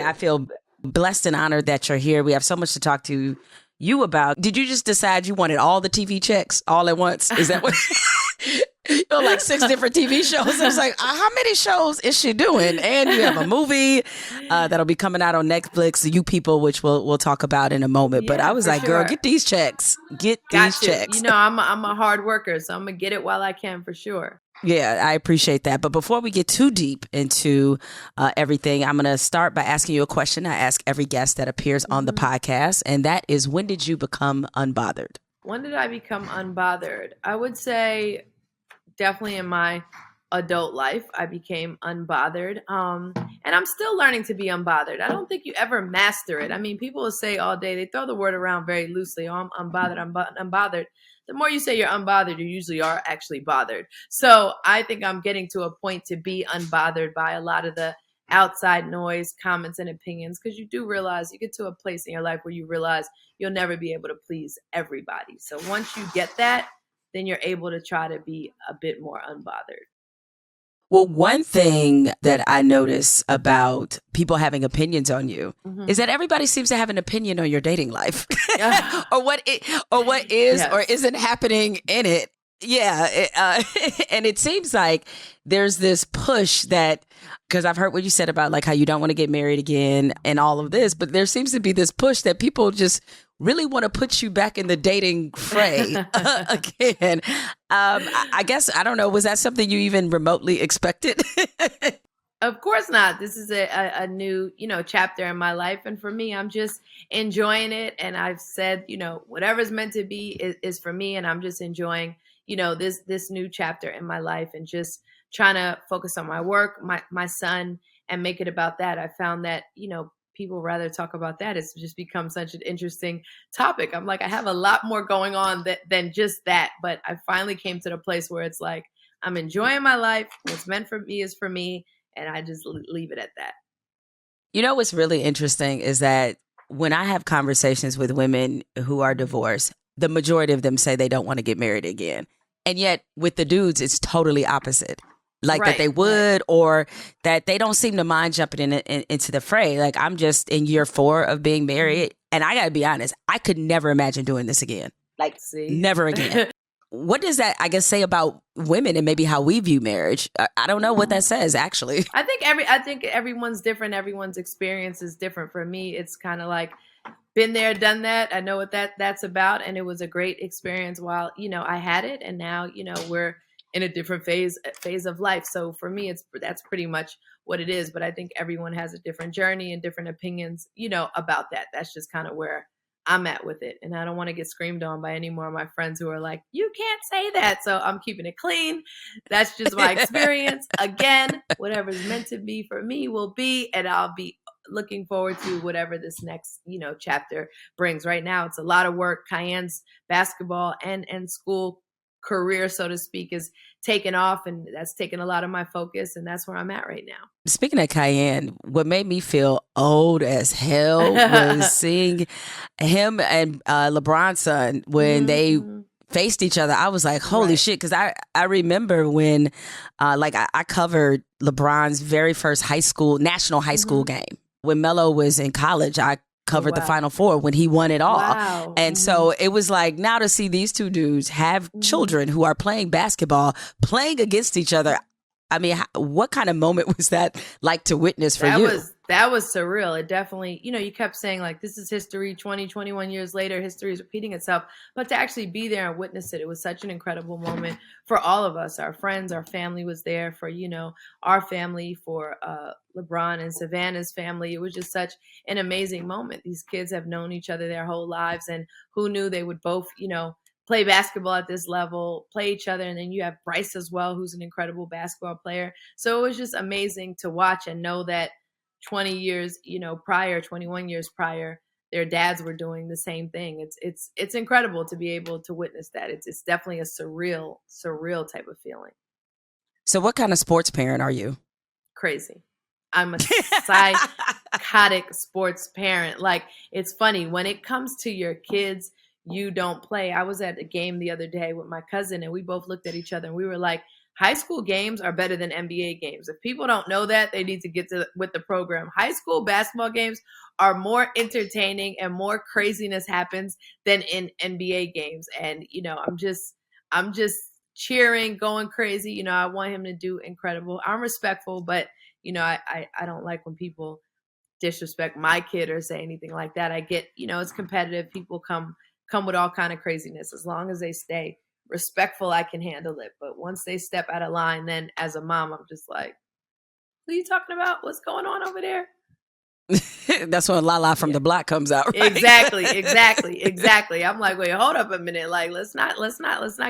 I feel blessed and honored that you're here. We have so much to talk to you about. Did you just decide you wanted all the TV checks all at once? Is that what? Like 6 different TV shows. I was like, how many shows is she doing? And you have a movie that'll be coming out on Netflix, You People, which we'll talk about in a moment. But I was like, girl, get these checks. Get these checks. You know, I'm a hard worker, so I'm going to get it while I can for sure. Yeah, I appreciate that. But before we get too deep into everything, I'm going to start by asking you a question I ask every guest that appears on the podcast. And that is, when did you become unbothered? When did I become unbothered? I would say definitely in my adult life, I became unbothered. And I'm still learning to be unbothered. I don't think you ever master it. I mean, people will say all day, they throw the word around very loosely. Oh, I'm unbothered, I'm unbothered. The more you say you're unbothered, you usually are actually bothered. So I think I'm getting to a point to be unbothered by a lot of the outside noise, comments, and opinions, because you do realize, you get to a place in your life where you realize you'll never be able to please everybody. So once you get that, then you're able to try to be a bit more unbothered. Well, one thing that I notice about people having opinions on you is that everybody seems to have an opinion on your dating life or what is or isn't happening in it. Yeah. And it seems like there's this push that, because I've heard what you said about like how you don't want to get married again and all of this, but there seems to be this push that people just really want to put you back in the dating fray again. I guess, I don't know, was that something you even remotely expected? Of course not. This is a new, chapter in my life. And for me, I'm just enjoying it. And I've said, whatever's meant to be is for me. And I'm just enjoying, this new chapter in my life and just trying to focus on my work, my son, and make it about that. I found that, people rather talk about that. It's just become such an interesting topic. I'm like, I have a lot more going on than just that. But I finally came to the place where it's like, I'm enjoying my life. What's meant for me is for me. And I just leave it at that. You know, what's really interesting is that when I have conversations with women who are divorced, the majority of them say they don't want to get married again. And yet with the dudes, it's totally opposite. Like that they would, or that they don't seem to mind jumping into the fray. Like, I'm just in year 4 of being married. And I got to be honest, I could never imagine doing this again. Like, never again. What does that, I guess, say about women and maybe how we view marriage? I don't know what that says, actually. I think everyone's different. Everyone's experience is different. For me, it's kind of like, been there, done that. I know what that's about. And it was a great experience while, I had it. And now, we're in a different phase of life. So for me, that's pretty much what it is. But I think everyone has a different journey and different opinions, about that. That's just kind of where I'm at with it. And I don't want to get screamed on by any more of my friends who are like, you can't say that. So I'm keeping it clean. That's just my experience. Again, whatever's meant to be for me will be, and I'll be looking forward to whatever this next, chapter brings. Right now, it's a lot of work. Cayenne's basketball and school career, so to speak, is taken off, and that's taken a lot of my focus, and that's where I'm at right now. Speaking of Cayenne, what made me feel old as hell was seeing him and LeBron's son when they faced each other. I was like, holy shit, because I remember when I covered LeBron's very first national high school game. When Melo was in college, I covered the Final Four when he won it all. Wow. And so it was like, now to see these two dudes have children who are playing basketball, playing against each other. I mean, what kind of moment was that like to witness for you? That was surreal. It definitely, you kept saying like, this is history, 20, 21 years later, history is repeating itself. But to actually be there and witness it, it was such an incredible moment for all of us. Our friends, our family was there for, our family, for LeBron and Savannah's family. It was just such an amazing moment. These kids have known each other their whole lives, and who knew they would both, play basketball at this level, play each other. And then you have Bryce as well, who's an incredible basketball player. So it was just amazing to watch and know that 20 years, 21 years prior, their dads were doing the same thing. It's incredible to be able to witness that. It's definitely a surreal type of feeling. So what kind of sports parent are you? Crazy. I'm a psychotic sports parent. Like, it's funny when it comes to your kids, you don't play. I was at a game the other day with my cousin, and we both looked at each other and we were like, high school games are better than NBA games. If people don't know that, they need to get with the program. High school basketball games are more entertaining and more craziness happens than in NBA games. And, I'm just cheering, going crazy. I want him to do incredible. I'm respectful, but, I don't like when people disrespect my kid or say anything like that. I get, it's competitive. People come with all kind of craziness. As long as they stay respectful, I can handle it. But once they step out of line, then as a mom, I'm just like, what are you talking about? What's going on over there? That's when Lala from the block comes out. Right? Exactly. I'm like, wait, hold up a minute. Like, let's not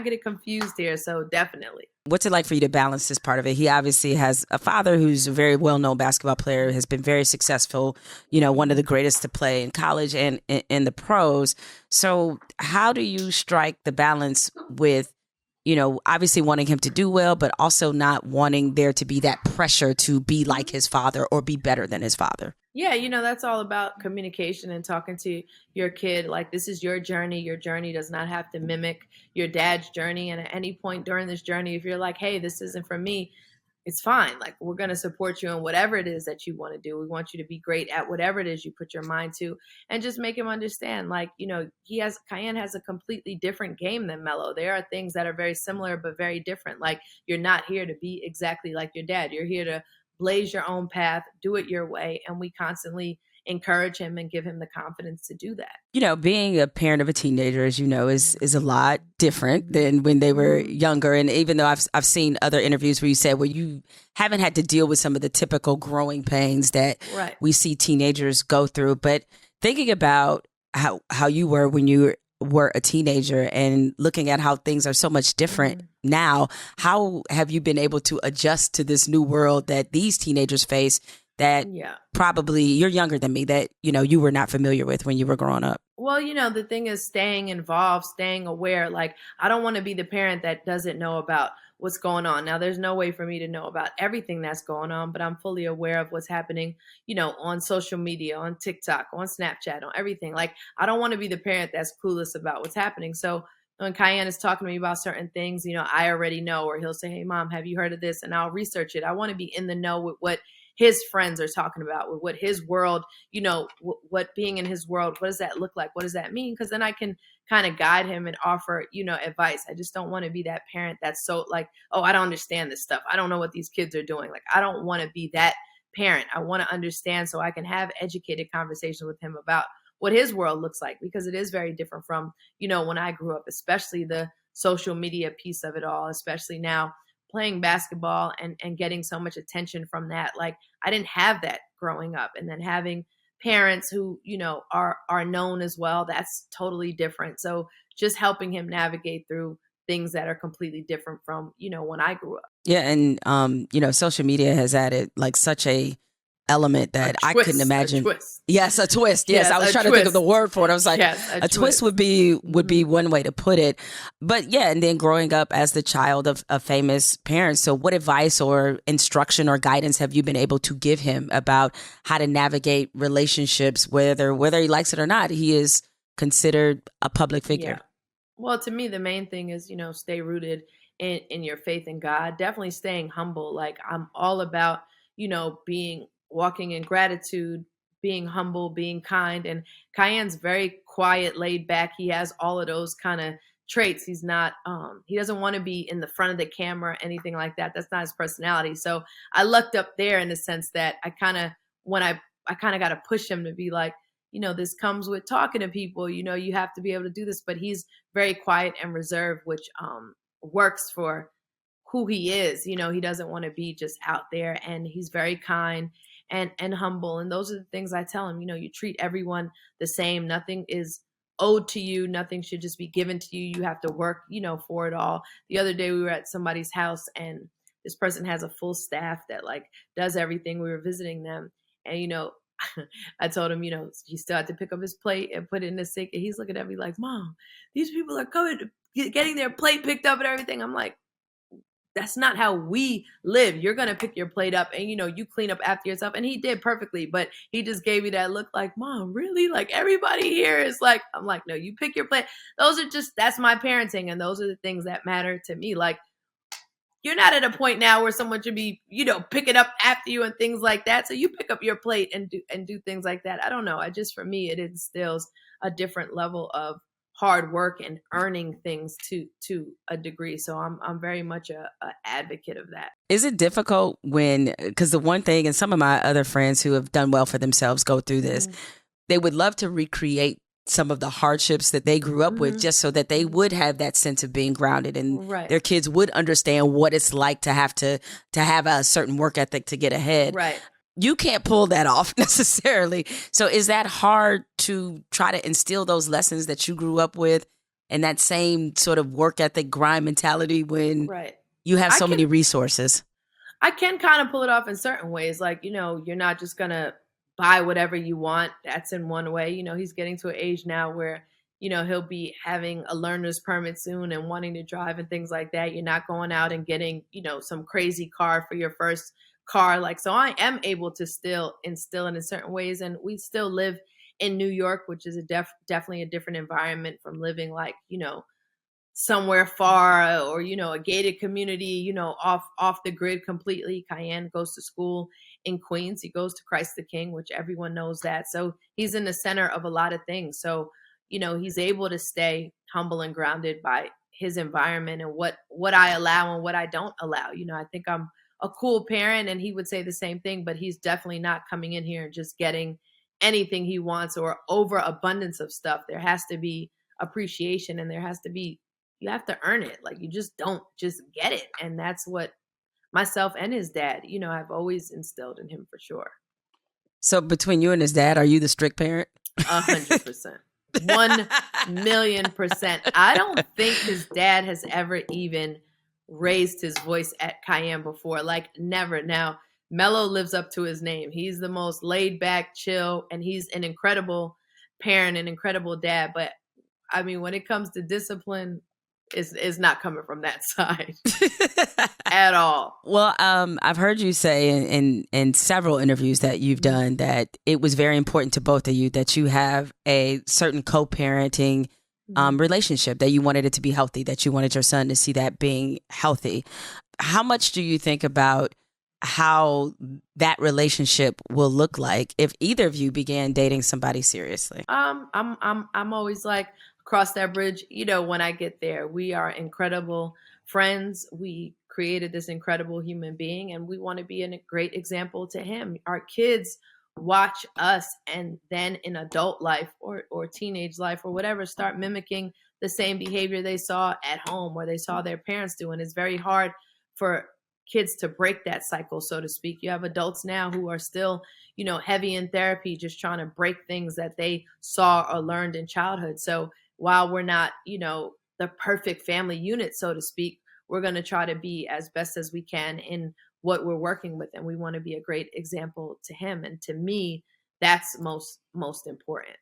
get it confused here. So definitely. What's it like for you to balance this part of it? He obviously has a father who's a very well-known basketball player, has been very successful, one of the greatest to play in college and in the pros. So how do you strike the balance with, obviously wanting him to do well, but also not wanting there to be that pressure to be like his father or be better than his father? Yeah, that's all about communication and talking to your kid. Like, this is your journey. Your journey does not have to mimic your dad's journey. And at any point during this journey, if you're like, hey, this isn't for me, it's fine. Like, we're going to support you in whatever it is that you want to do. We want you to be great at whatever it is you put your mind to, and just make him understand. Like, Kiyan has a completely different game than Melo. There are things that are very similar, but very different. Like, you're not here to be exactly like your dad. You're here to blaze your own path, do it your way. And we constantly encourage him and give him the confidence to do that. Being a parent of a teenager, as you know, is a lot different than when they were younger. And even though I've seen other interviews where you said, well, you haven't had to deal with some of the typical growing pains that we see teenagers go through. But thinking about how you were when you were a teenager and looking at how things are so much different now, how have you been able to adjust to this new world that these teenagers face that probably you're younger than me, that, you were not familiar with when you were growing up? Well, the thing is staying involved, staying aware. Like, I don't want to be the parent that doesn't know about what's going on. Now, there's no way for me to know about everything that's going on, but I'm fully aware of what's happening, on social media, on TikTok, on Snapchat, on everything. Like, I don't want to be the parent that's clueless about what's happening. So when Kiyan is talking to me about certain things, I already know, or he'll say, hey, mom, have you heard of this? And I'll research it. I want to be in the know with what his friends are talking about, with what his world, what being in his world, what does that look like? What does that mean? Because then I can kind of guide him and offer, advice. I just don't want to be that parent that's so like, oh, I don't understand this stuff. I don't know what these kids are doing. Like, I don't want to be that parent. I want to understand so I can have educated conversations with him about what his world looks like, because it is very different from, when I grew up, especially the social media piece of it all, especially now playing basketball and getting so much attention from that. Like, I didn't have that growing up. And then having parents who, are known as well, that's totally different. So just helping him navigate through things that are completely different from, when I grew up. Yeah. And, social media has added like such a element that I couldn't imagine. A twist. Yes, a twist. Yes, I was trying to think of the word for it. I was like, a twist would be one way to put it. But yeah, and then growing up as the child of a famous parent. So what advice or instruction or guidance have you been able to give him about how to navigate relationships, whether he likes it or not? He is considered a public figure. Yeah. Well, to me, the main thing is, stay rooted in your faith in God. Definitely staying humble. Like, I'm all about, walking in gratitude, being humble, being kind. And Kiyan's very quiet, laid back. He has all of those kind of traits. He's not, he doesn't want to be in the front of the camera, anything like that. That's not his personality. So I lucked up there in the sense that I kind of got to push him to be like, this comes with talking to people, you have to be able to do this. But he's very quiet and reserved, which works for who he is. He doesn't want to be just out there, and he's very kind and humble. And those are the things I tell him. You treat everyone the same. Nothing is owed to you. Nothing should just be given to you. You have to work, for it all. The other day we were at somebody's house, and this person has a full staff that like does everything. We were visiting them, and I told him, he still had to pick up his plate and put it in the sink. And he's looking at me like, Mom, these people are coming, getting their plate picked up and everything. I'm like, that's not how we live. You're going to pick your plate up and, you clean up after yourself. And he did perfectly, but he just gave me that look like, Mom, really? Like, everybody here is like, I'm like, no, you pick your plate. That's my parenting. And those are the things that matter to me. Like, you're not at a point now where someone should be, picking up after you and things like that. So you pick up your plate and do things like that. I don't know. For me, it instills a different level of hard work and earning things to a degree. So I'm very much a advocate of that. Is it difficult because the one thing, and some of my other friends who have done well for themselves go through this, they would love to recreate some of the hardships that they grew up with, just so that they would have that sense of being grounded, and their kids would understand what it's like to have a certain work ethic to get ahead. Right. You can't pull that off necessarily. So is that hard to try to instill those lessons that you grew up with and that same sort of work ethic, grind mentality when you have so many resources? I can kind of pull it off in certain ways. Like, you're not just going to buy whatever you want. That's in one way. He's getting to an age now where, he'll be having a learner's permit soon and wanting to drive and things like that. You're not going out and getting, some crazy car for your first car. So I am able to still instill it in certain ways. And we still live in New York, which is definitely a different environment from living somewhere far or, a gated community, off the grid completely. Cayenne goes to school in Queens. He goes to Christ the King, which everyone knows that. So he's in the center of a lot of things. So, he's able to stay humble and grounded by his environment and what I allow and what I don't allow. I think I'm a cool parent, and he would say the same thing, but he's definitely not coming in here and just getting anything he wants or overabundance of stuff. There has to be appreciation, and you have to earn it. You just don't just get it. And that's what myself and his dad, I've always instilled in him for sure. So between you and his dad, are you the strict parent? 100%. 1,000,000%. I don't think his dad has ever even raised his voice at Cayenne before. Never. Now, Melo lives up to his name. He's the most laid back, chill, and he's an incredible parent, an incredible dad. But I mean, when it comes to discipline, is not coming from that side at all. Well, I've heard you say in several interviews that you've done that it was very important to both of you that you have a certain co-parenting relationship, that you wanted it to be healthy, that you wanted your son to see that being healthy. How much do you think about how that relationship will look like if either of you began dating somebody seriously? I'm always cross that bridge, when I get there. We are incredible friends. We created this incredible human being, and we want to be a great example to him. Our kids watch us, and then in adult life or teenage life or whatever, start mimicking the same behavior they saw at home or they saw their parents do. And it's very hard for kids to break that cycle, so to speak. You have adults now who are still, heavy in therapy, just trying to break things that they saw or learned in childhood. So while we're not, the perfect family unit, so to speak, we're going to try to be as best as we can in what we're working with. And we want to be a great example to him. And to me, that's most important.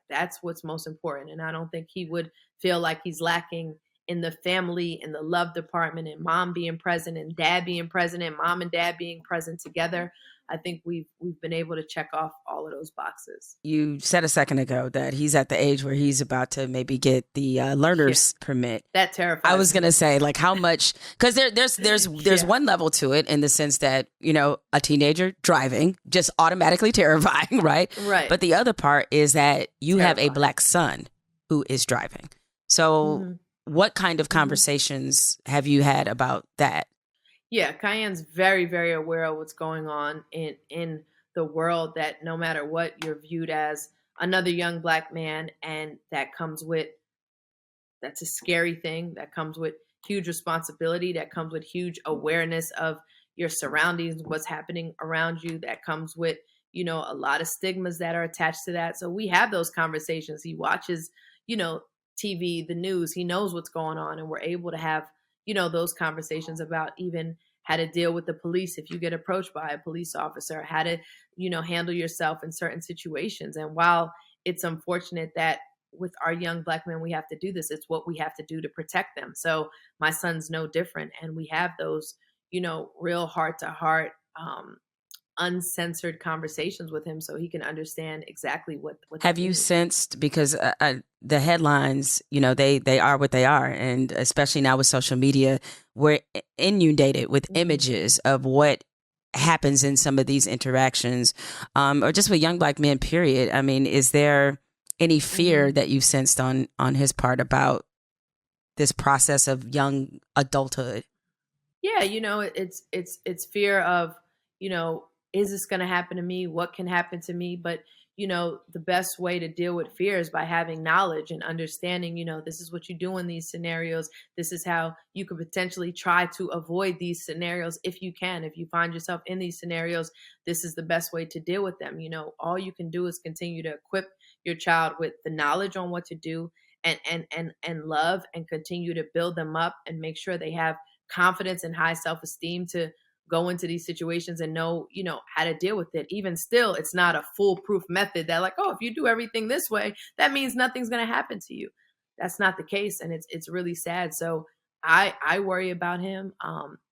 That's what's most important. And I don't think he would feel like he's lacking in the family, in the love department, and mom being present and dad being present and mom and dad being present together. I think we've been able to check off all of those boxes. You said a second ago that he's at the age where he's about to maybe get the learner's permit. That terrifies I was going to say, how much, because there's one level to it in the sense that, a teenager driving, just automatically terrifying, right? Right. But the other part is that you have a Black son who is driving. So what kind of conversations have you had about that? Yeah, Cayenne's very, very aware of what's going on in the world, that no matter what, you're viewed as another young Black man. And that's a scary thing. That comes with huge responsibility. That comes with huge awareness of your surroundings, what's happening around you. That comes with, a lot of stigmas that are attached to that. So we have those conversations. He watches, TV, the news. He knows what's going on. And we're able to have those conversations about even how to deal with the police if you get approached by a police officer, how to, handle yourself in certain situations. And while it's unfortunate that with our young Black men, we have to do this, it's what we have to do to protect them. So my son's no different. And we have those, real heart to heart uncensored conversations with him so he can understand exactly what Have that you means. sensed, because the headlines, they are what they are, and especially now with social media, we're inundated with images of what happens in some of these interactions, or just with young Black men, period. I mean, is there any fear that you've sensed on his part about this process of young adulthood? Yeah, it's fear of, is this going to happen to me? What can happen to me? But the best way to deal with fear is by having knowledge and understanding, this is what you do in these scenarios. This is how you could potentially try to avoid these scenarios if you can. If you find yourself in these scenarios, this is the best way to deal with them. All you can do is continue to equip your child with the knowledge on what to do, and love, and continue to build them up and make sure they have confidence and high self-esteem to go into these situations and know, how to deal with it. Even still, it's not a foolproof method that, like, oh, if you do everything this way, that means nothing's going to happen to you. That's not the case. And it's really sad. So I worry about him.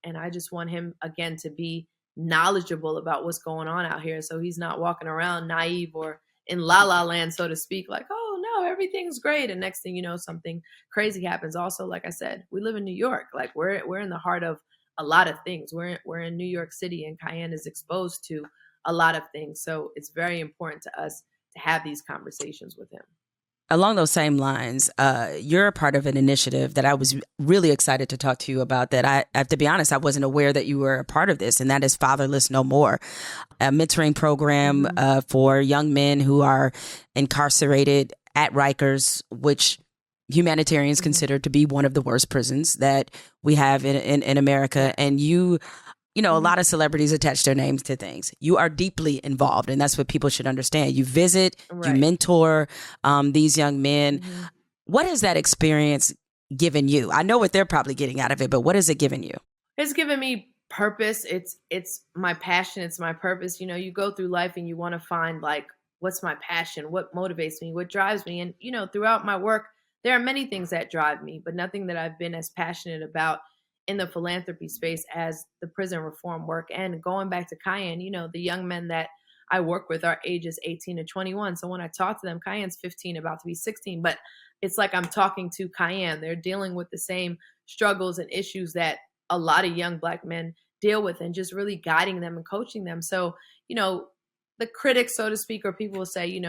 And I just want him, again, to be knowledgeable about what's going on out here. So he's not walking around naive or in la la land, so to speak, like, oh no, everything's great. And next thing you know, something crazy happens. Also, like I said, we live in New York. Like, we're in the heart of a lot of things. We're in New York City, and Cayenne is exposed to a lot of things. So it's very important to us to have these conversations with him. Along those same lines, you're a part of an initiative that I was really excited to talk to you about, that I have to be honest, I wasn't aware that you were a part of this, and that is Fatherless No More, a mentoring program for young men who are incarcerated at Rikers, which humanitarians consider to be one of the worst prisons that we have in America. And a lot of celebrities attach their names to things. You are deeply involved, and that's what people should understand. You visit, you mentor these young men. What has that experience given you? I know what they're probably getting out of it, but what has it given you? It's given me purpose. It's my passion. It's my purpose. You go through life and you want to find, like, what's my passion? What motivates me? What drives me? And, throughout my work, there are many things that drive me, but nothing that I've been as passionate about in the philanthropy space as the prison reform work. And going back to Cayenne, the young men that I work with are ages 18 to 21. So when I talk to them, Cayenne's 15, about to be 16, but it's like I'm talking to Cayenne. They're dealing with the same struggles and issues that a lot of young Black men deal with, and just really guiding them and coaching them. So, the critics, so to speak, or people will say,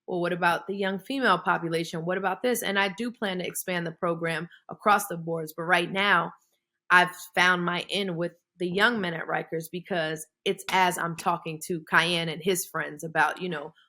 well, what about the young female population? What about this? And I do plan to expand the program across the boards. But right now, I've found my in with the young men at Rikers, because it's as I'm talking to Cayenne and his friends about,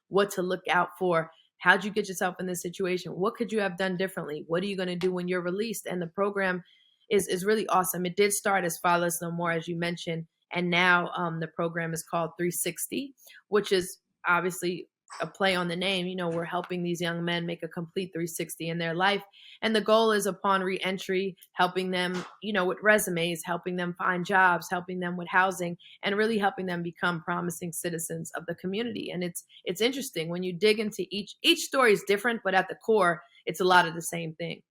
what to look out for. How'd you get yourself in this situation? What could you have done differently? What are you going to do when you're released? And the program is really awesome. It did start as Fatherless No More, as you mentioned. And now the program is called 360, which is obviously a play on the name. We're helping these young men make a complete 360 in their life. And the goal is, upon reentry, helping them, with resumes, helping them find jobs, helping them with housing, and really helping them become promising citizens of the community. And it's interesting when you dig into each story is different, but at the core, it's a lot of the same thing.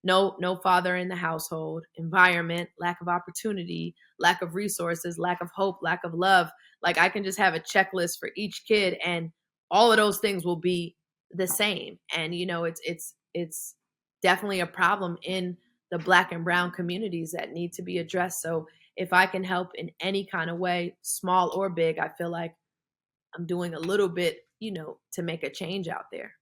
No father in the household, environment, lack of opportunity, lack of resources, lack of hope, lack of love. Like, I can just have a checklist for each kid, and all of those things will be the same. And, it's definitely a problem in the Black and brown communities that need to be addressed. So if I can help in any kind of way, small or big, I feel like I'm doing a little bit, to make a change out there.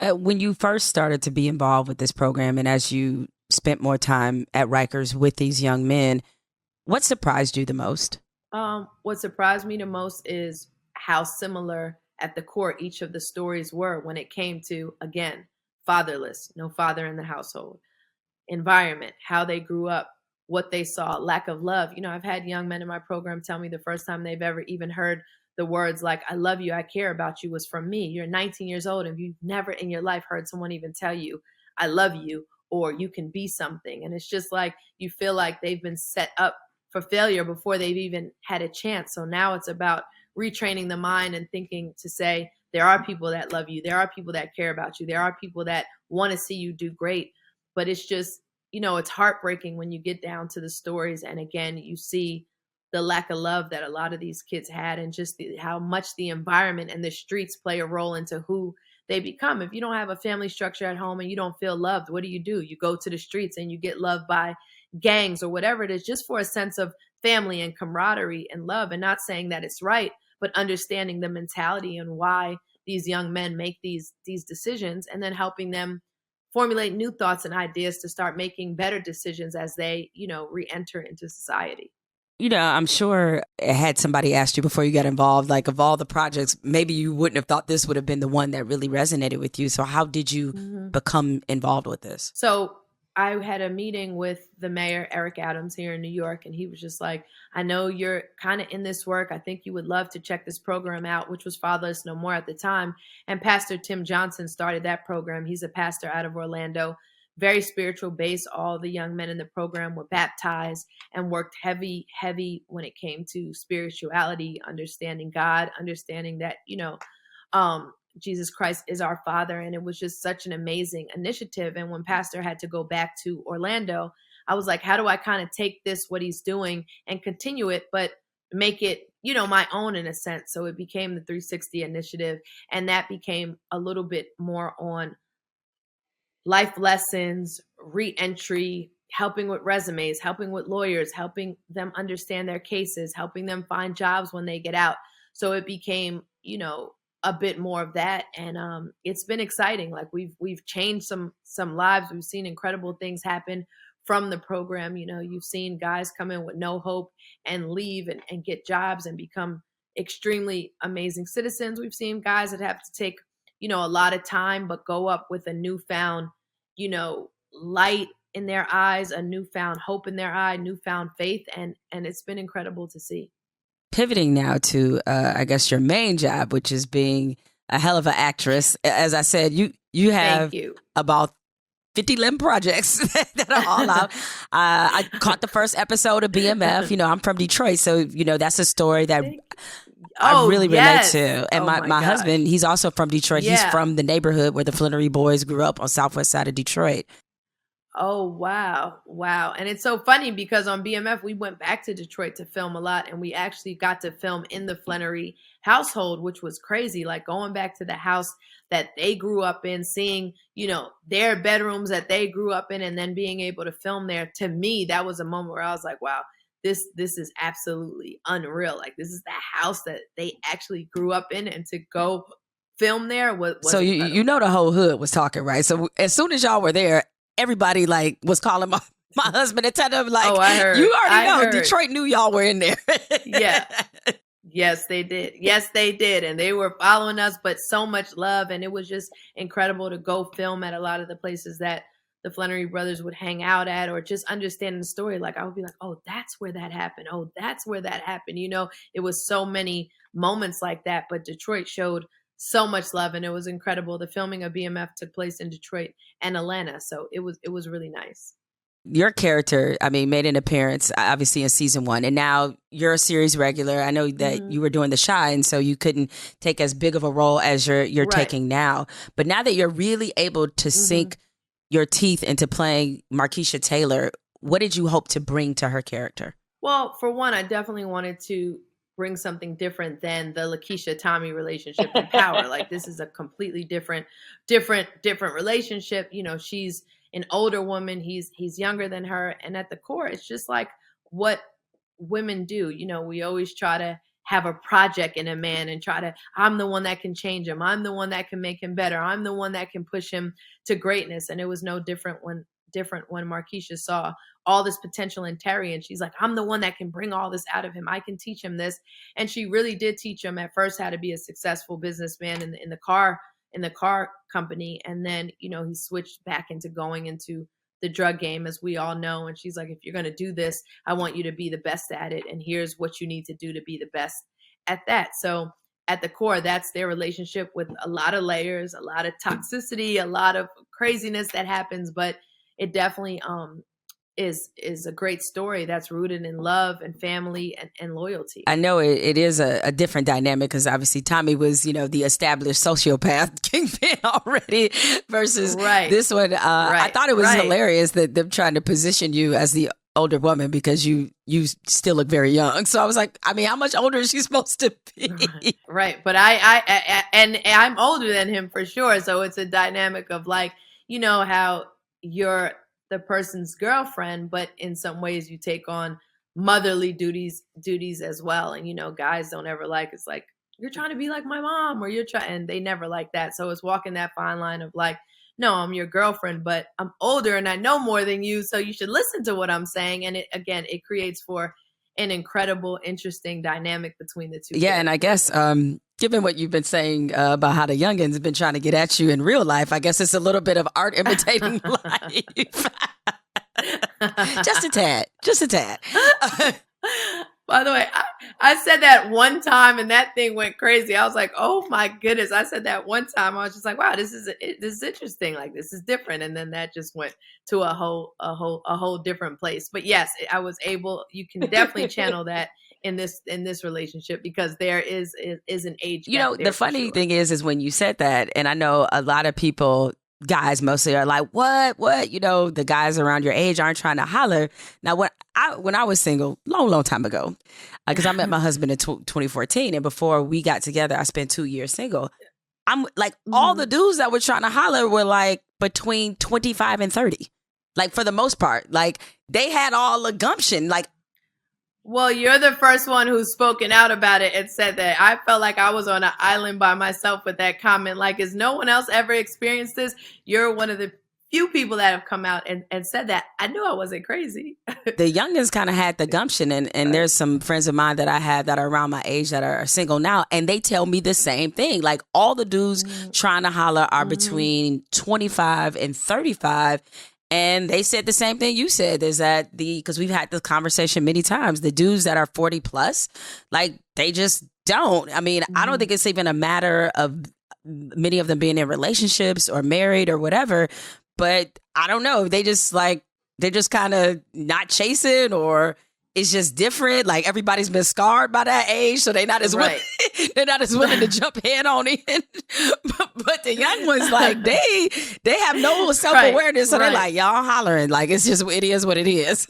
When you first started to be involved with this program, and as you spent more time at Rikers with these young men, what surprised you the most? What surprised me the most is how similar at the core each of the stories were when it came to, again, fatherless, no father in the household, environment, how they grew up, what they saw, lack of love. I've had young men in my program tell me the first time they've ever even heard the words like, I love you, I care about you, was from me. You're 19 years old, and you've never in your life heard someone even tell you, I love you, or you can be something. And it's just like, you feel like they've been set up for failure before they've even had a chance. So now it's about retraining the mind and thinking to say, there are people that love you. There are people that care about you. There are people that want to see you do great. But it's just, it's heartbreaking when you get down to the stories. And again, you see the lack of love that a lot of these kids had, and just how much the environment and the streets play a role into who they become. If you don't have a family structure at home and you don't feel loved, what do? You go to the streets and you get loved by gangs or whatever it is, just for a sense of family and camaraderie and love. And not saying that it's right, but understanding the mentality and why these young men make these decisions, and then helping them formulate new thoughts and ideas to start making better decisions as they, re-enter into society. I'm sure had somebody asked you before you got involved, like, of all the projects, maybe you wouldn't have thought this would have been the one that really resonated with you. So how did you become involved with this? So I had a meeting with the mayor, Eric Adams, here in New York, and he was just like, I know you're kind of in this work. I think you would love to check this program out, which was Fatherless No More at the time. And Pastor Tim Johnson started that program. He's a pastor out of Orlando, very spiritual base. All the young men in the program were baptized and worked heavy when it came to spirituality, understanding God, understanding that, Jesus Christ is our Father. And it was just such an amazing initiative. And when Pastor had to go back to Orlando, I was like, how do I kind of take this, what he's doing, and continue it, but make it, my own in a sense. So it became the 360 initiative. And that became a little bit more on life lessons, re-entry, helping with resumes, helping with lawyers, helping them understand their cases, helping them find jobs when they get out. So it became, a bit more of that. And it's been exciting. Like we've changed some lives. We've seen incredible things happen from the program. You've seen guys come in with no hope and leave and get jobs and become extremely amazing citizens. We've seen guys that have to take, a lot of time, but go up with a newfound, light in their eyes, a newfound hope in their eye, newfound faith. And it's been incredible to see. Pivoting now to, I guess, your main job, which is being a hell of an actress. As I said, you have about 50 limb projects that are all out. I caught the first episode of BMF. I'm from Detroit, so, that's a story that I really relate to. And my husband, he's also from Detroit. Yeah. He's from the neighborhood where the Flannery boys grew up on southwest side of Detroit. Oh, wow. Wow. And it's so funny because on BMF, we went back to Detroit to film a lot, and we actually got to film in the Flannery household, which was crazy. Like going back to the house that they grew up in, seeing, their bedrooms that they grew up in, and then being able to film there. To me, that was a moment where I was like, wow, this is absolutely unreal. Like this is the house that they actually grew up in, and to go film there was so incredible. The whole hood was talking, right? So as soon as y'all were there, everybody was calling my husband and telling him I heard. You already know Detroit knew y'all were in there. Yeah. Yes, they did. Yes, they did. And they were following us, but so much love. And it was just incredible to go film at a lot of the places that the Flannery brothers would hang out at, or just understanding the story. Like I would be like, oh, that's where that happened. Oh, that's where that happened. It was so many moments like that, but Detroit showed so much love, and it was incredible. The filming of BMF took place in Detroit and Atlanta, so it was really nice. Your character, made an appearance obviously in season 1, and now you're a series regular. I know that you were doing The Chi, and so you couldn't take as big of a role as you're right. taking now. But now that you're really able to sink your teeth into playing Markeisha Taylor, what did you hope to bring to her character? Well, for one, I definitely wanted to bring something different than the Lakeisha Tommy relationship in Power. Like this is a completely different relationship. She's an older woman. He's younger than her. And at the core, it's just like what women do. We always try to have a project in a man and I'm the one that can change him. I'm the one that can make him better. I'm the one that can push him to greatness. And it was no different when Markeisha saw all this potential in Terry, and she's like, I'm the one that can bring all this out of him. I can teach him this. And she really did teach him at first how to be a successful businessman in the car company. And then, he switched back into going into the drug game, as we all know. And she's like, if you're going to do this, I want you to be the best at it. And here's what you need to do to be the best at that. So at the core, that's their relationship, with a lot of layers, a lot of toxicity, a lot of craziness that happens. But it definitely is a great story that's rooted in love and family and loyalty. I know it is a different dynamic, because obviously Tommy was, the established sociopath kingpin already versus this one. I thought it was hilarious that them trying to position you as the older woman because you still look very young. So I was like, I mean, how much older is she supposed to be? Right. But and I'm older than him for sure. So it's a dynamic of like, you know, how you're the person's girlfriend, but in some ways you take on motherly duties as well. And, you know, guys don't ever like, it's like, you're trying to be like my mom, or you're trying, and they never like that. So it's walking that fine line of like, no, I'm your girlfriend, but I'm older and I know more than you. So you should listen to what I'm saying. And it creates for an incredible, interesting dynamic between the two. Yeah. And I guess, given what you've been saying about how the youngins have been trying to get at you in real life, I guess it's a little bit of art imitating life. Just a tad. By the way, I said that one time and that thing went crazy. I was like, oh my goodness. I said that one time. I was just like, wow, this is interesting. Like, this is different. And then that just went to a whole different place. But yes, I was able, you can definitely channel that in this relationship, because there is an age gap. You know, the funny thing is when you said that, and I know a lot of people, guys mostly, are like, what, you know, the guys around your age aren't trying to holler. Now, when I was single, long time ago, because I met my husband in 2014, and before we got together, I spent 2 years single. I'm like, all the dudes that were trying to holler were like between 25 and 30, like for the most part. Like, they had all the gumption. Like, well, you're the first one who's spoken out about it and said that. I felt like I was on an island by myself with that comment. Like, has no one else ever experienced this? You're one of the few people that have come out and said that. I knew I wasn't crazy. The youngins kind of had the gumption, and there's some friends of mine that I have that are around my age that are single now, and they tell me the same thing. Like, all the dudes trying to holler are between 25 and 35. And they said the same thing you said, is that because we've had this conversation many times, the dudes that are 40 plus, like, they just don't. I mean, I don't think it's even a matter of many of them being in relationships or married or whatever, but I don't know. They're just kind of not chasing, or it's just different. Like, everybody's been scarred by that age, so they're not as willing, they're not as willing to jump head on in. But the young ones, like, they have no self-awareness, so they're like, y'all hollering. Like, it is what it is.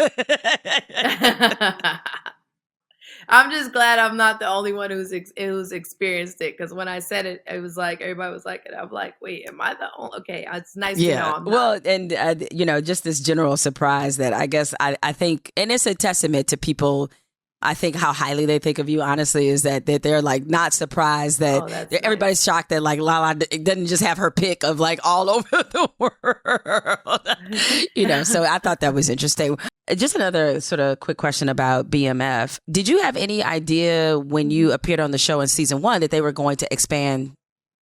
I'm just glad I'm not the only one who's experienced it, because when I said it, it was like everybody was like, and I'm like, wait, am I the only? Okay, it's nice to know. Well, and you know, just this general surprise that I guess I think, and it's a testament to people, I think, how highly they think of you, honestly, is that they're like not surprised that everybody's shocked that like Lala doesn't just have her pick of like all over the world. You know, so I thought that was interesting. Just another sort of quick question about BMF. Did you have any idea when you appeared on the show in season 1 that they were going to expand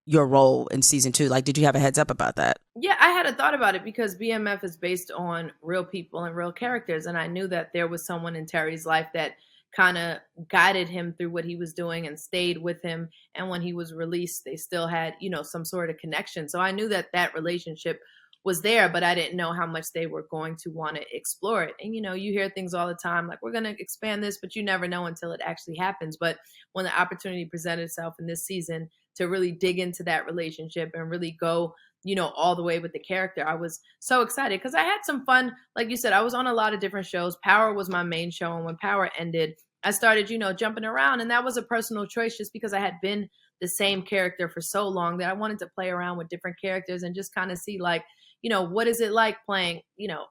your role in season 2? Like, did you have a heads up about that? Yeah, I had a thought about it, because BMF is based on real people and real characters. And I knew that there was someone in Terry's life that kind of guided him through what he was doing and stayed with him. And when he was released, they still had, you know, some sort of connection. So I knew that relationship was there, but I didn't know how much they were going to want to explore it. And, you know, you hear things all the time, like, we're going to expand this, but you never know until it actually happens. But when the opportunity presented itself in this season to really dig into that relationship and really go, you know, all the way with the character, I was so excited, because I had some fun. Like you said, I was on a lot of different shows. Power was my main show. And when Power ended, I started, you know, jumping around. And that was a personal choice, just because I had been the same character for so long that I wanted to play around with different characters and just kind of see, like, you know, what is it like playing, you know,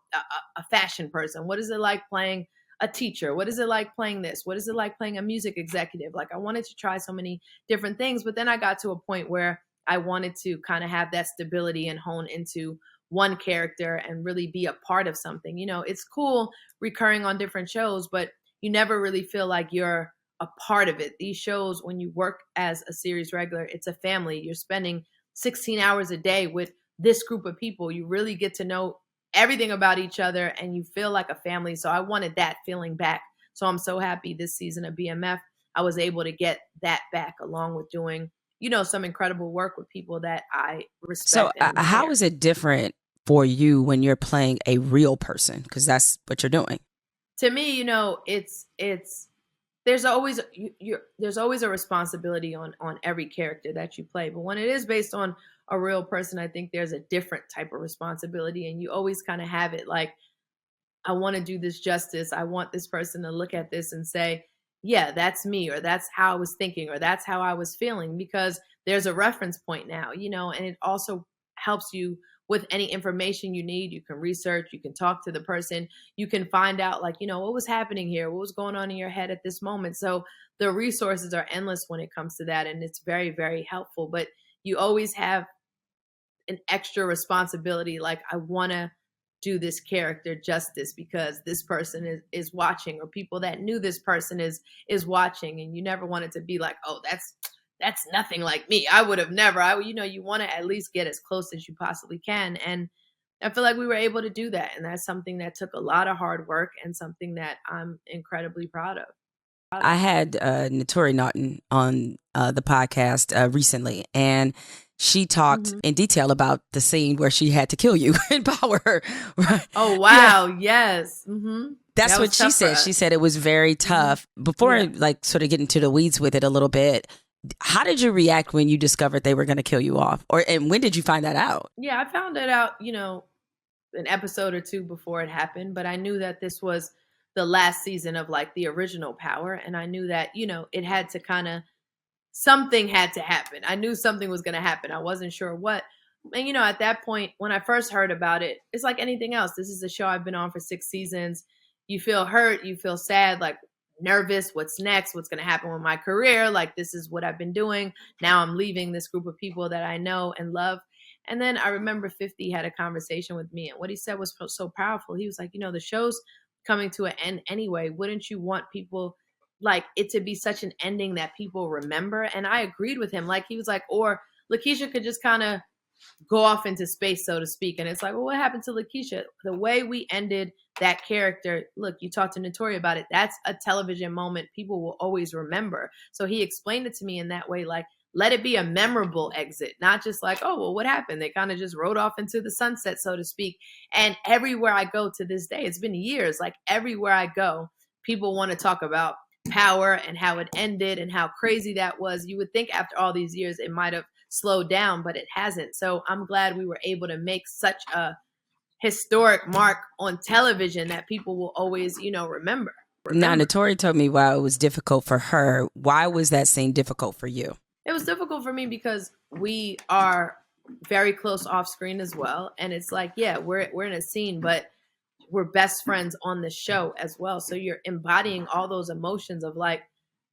a fashion person? What is it like playing a teacher? What is it like playing this? What is it like playing a music executive? Like, I wanted to try so many different things, but then I got to a point where I wanted to kind of have that stability and hone into one character and really be a part of something. You know, it's cool recurring on different shows, but you never really feel like you're a part of it. These shows, when you work as a series regular, it's a family. You're spending 16 hours a day with this group of people. You really get to know everything about each other, and you feel like a family. So I wanted that feeling back. So I'm so happy this season of BMF, I was able to get that back, along with doing, you know, some incredible work with people that I respect. So how is it different for you when you're playing a real person? Because that's what you're doing. To me, you know, it's there's always a responsibility on every character that you play. But when it is based on a real person, I think there's a different type of responsibility, and you always kind of have it like, I want to do this justice. I want this person to look at this and say, yeah, that's me, or that's how I was thinking, or that's how I was feeling, because there's a reference point now, and it also helps you with any information you need. You can research, you can talk to the person, you can find out, like, what was happening here, what was going on in your head at this moment. So the resources are endless when it comes to that. And it's very, very helpful. But you always have an extra responsibility. Like, I want to do this character justice because this person is watching, or people that knew this person is watching. And you never want it to be like, oh, that's nothing like me. I would have never. You want to at least get as close as you possibly can. And I feel like we were able to do that. And that's something that took a lot of hard work, and something that I'm incredibly proud of. I had Naturi Naughton on the podcast recently, and she talked in detail about the scene where she had to kill you in Power. Right? Oh, wow. Yeah. Yes. That's what she said. She said it was very tough. Before, like, sort of getting to the weeds with it a little bit, how did you react when you discovered they were going to kill you off? And when did you find that out? Yeah, I found it out, an episode or two before it happened, but I knew that this was the last season of, like, the original Power. And I knew that, it had to something had to happen. I knew something was going to happen. I wasn't sure what. And, at that point, when I first heard about it, it's like anything else. This is a show I've been on for 6 seasons. You feel hurt. You feel sad, like nervous. What's next? What's going to happen with my career? Like, this is what I've been doing. Now I'm leaving this group of people that I know and love. And then I remember 50 had a conversation with me, and what he said was so powerful. He was like, the show's coming to an end anyway. Wouldn't you want people, like, it to be such an ending that people remember? And I agreed with him. Like, he was like, or Lakeisha could just kind of go off into space, so to speak. And it's like, well, what happened to Lakeisha? The way we ended that character, look, you talked to Naturi about it. That's a television moment people will always remember. So he explained it to me in that way, like, let it be a memorable exit, not just like, oh, well, what happened? They kind of just rode off into the sunset, so to speak. And everywhere I go to this day, it's been years, like, everywhere I go, people want to talk about Power and how it ended and how crazy that was. You would think after all these years it might have slowed down, but it hasn't. So I'm glad we were able to make such a historic mark on television that people will always, remember. Now, Naturi told me why it was difficult for her. Why was that scene difficult for you? It was difficult for me because we are very close off screen as well. And it's like, yeah, we're in a scene, but we're best friends on the show as well. So you're embodying all those emotions of, like,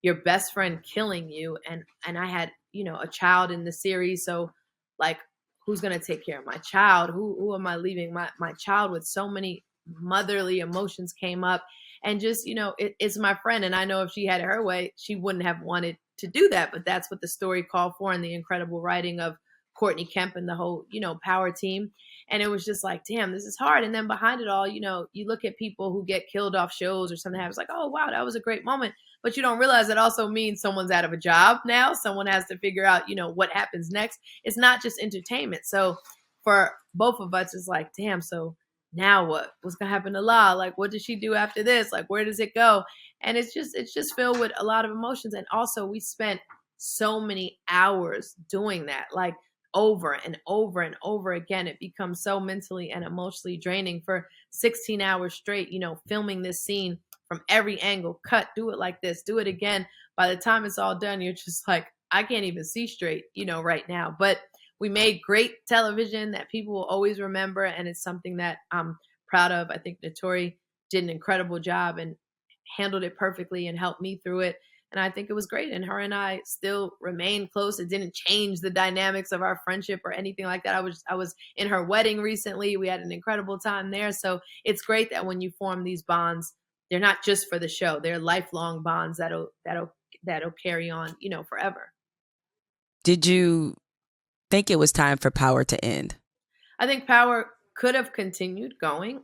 your best friend killing you. And I had, a child in the series. So, like, who's going to take care of my child? Who am I leaving my child with? So many motherly emotions came up, and just, it's my friend. And I know if she had it her way, she wouldn't have wanted to do that, but that's what the story called for, and the incredible writing of Courtney Kemp and the whole, Power team. And it was just like, damn, this is hard. And then behind it all, you look at people who get killed off shows or something happens, like, oh, wow, that was a great moment. But you don't realize that also means someone's out of a job now. Someone has to figure out, what happens next. It's not just entertainment. So for both of us, it's like, damn, so now what? What's going to happen to La? Like, what does she do after this? Like, where does it go? And it's just filled with a lot of emotions. And also, we spent so many hours doing that. Like, over and over and over again. It becomes so mentally and emotionally draining for 16 hours straight, filming this scene from every angle, cut, do it like this, do it again. By the time it's all done, you're just like, I can't even see straight, right now. But we made great television that people will always remember. And it's something that I'm proud of. I think Naturi did an incredible job and handled it perfectly and helped me through it. And I think it was great. And her and I still remain close. It didn't change the dynamics of our friendship or anything like that. I was in her wedding recently. We had an incredible time there. So it's great that when you form these bonds, they're not just for the show. They're lifelong bonds that'll carry on, forever. Did you think it was time for Power to end? I think Power could have continued going.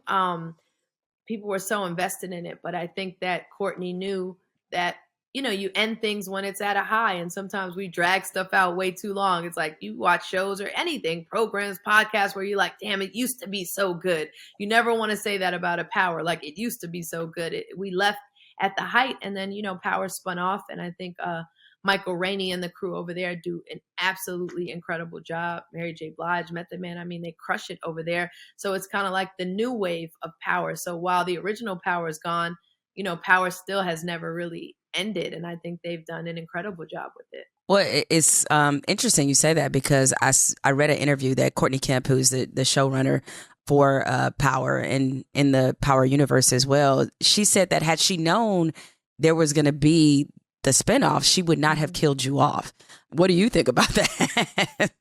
People were so invested in it, but I think that Courtney knew that, you end things when it's at a high, and sometimes we drag stuff out way too long. It's like you watch shows or anything, programs, podcasts, where you're like, damn, it used to be so good. You never want to say that about a Power. Like, it used to be so good. We left at the height, and then, Power spun off. And I think Michael Rainey and the crew over there do an absolutely incredible job. Mary J. Blige, Method Man, I mean, they crush it over there. So it's kind of like the new wave of Power. So while the original Power is gone, Power still has never really ended. And I think they've done an incredible job with it. Well, it's interesting you say that, because I read an interview that Courtney Kemp, who's the showrunner for Power and in the Power universe as well, she said that had she known there was going to be the spinoff, she would not have killed you off. What do you think about that?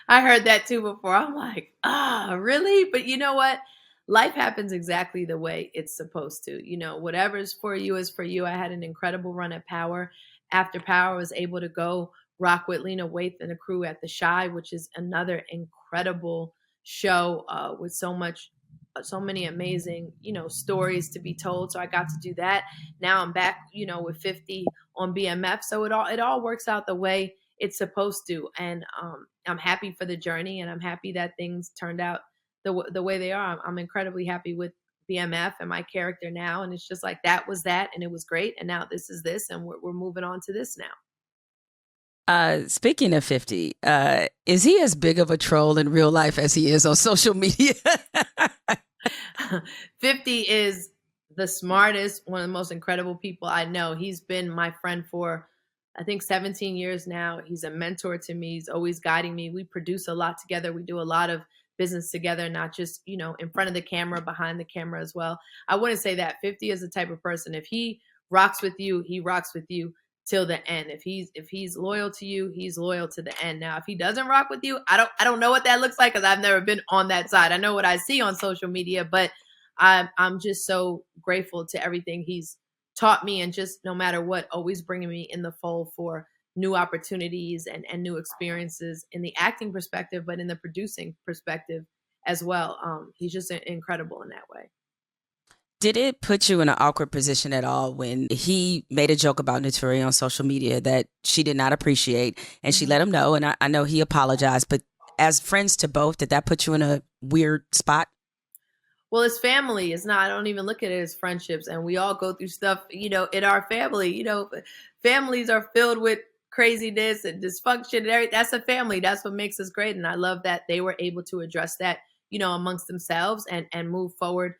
I heard that too before. I'm like, really? But you know what? Life happens exactly the way it's supposed to. Whatever's for you is for you. I had an incredible run at Power. After Power, I was able to go rock with Lena Waithe and the crew at The Chi, which is another incredible show with so many amazing, stories to be told. So I got to do that. Now I'm back, with 50 on BMF. So it all works out the way it's supposed to. And I'm happy for the journey, and I'm happy that things turned out the way they are. I'm incredibly happy with BMF and my character now. And it's just like, that was that, and it was great. And now this is this, and we're moving on to this now. Speaking of 50, is he as big of a troll in real life as he is on social media? 50 is the smartest, one of the most incredible people I know. He's been my friend for, I think, 17 years now. He's a mentor to me. He's always guiding me. We produce a lot together. We do a lot of business together, not just, in front of the camera, behind the camera as well. I wouldn't say that 50 is the type of person, if he rocks with you, he rocks with you till the end. If he's loyal to you, he's loyal to the end. Now, if he doesn't rock with you, I don't know what that looks like, because I've never been on that side. I know what I see on social media, but I'm just so grateful to everything he's taught me, and just no matter what, always bringing me in the fold for new opportunities and new experiences in the acting perspective, but in the producing perspective as well. He's just incredible in that way. Did it put you in an awkward position at all when he made a joke about Notori on social media that she did not appreciate, and she let him know, and I know he apologized, but as friends to both, did that put you in a weird spot? Well, it's family. It's not, I don't even look at it as friendships, and we all go through stuff, in our family. Families are filled with craziness and dysfunction and everything. That's a family. That's what makes us great. And I love that they were able to address that, amongst themselves and move forward,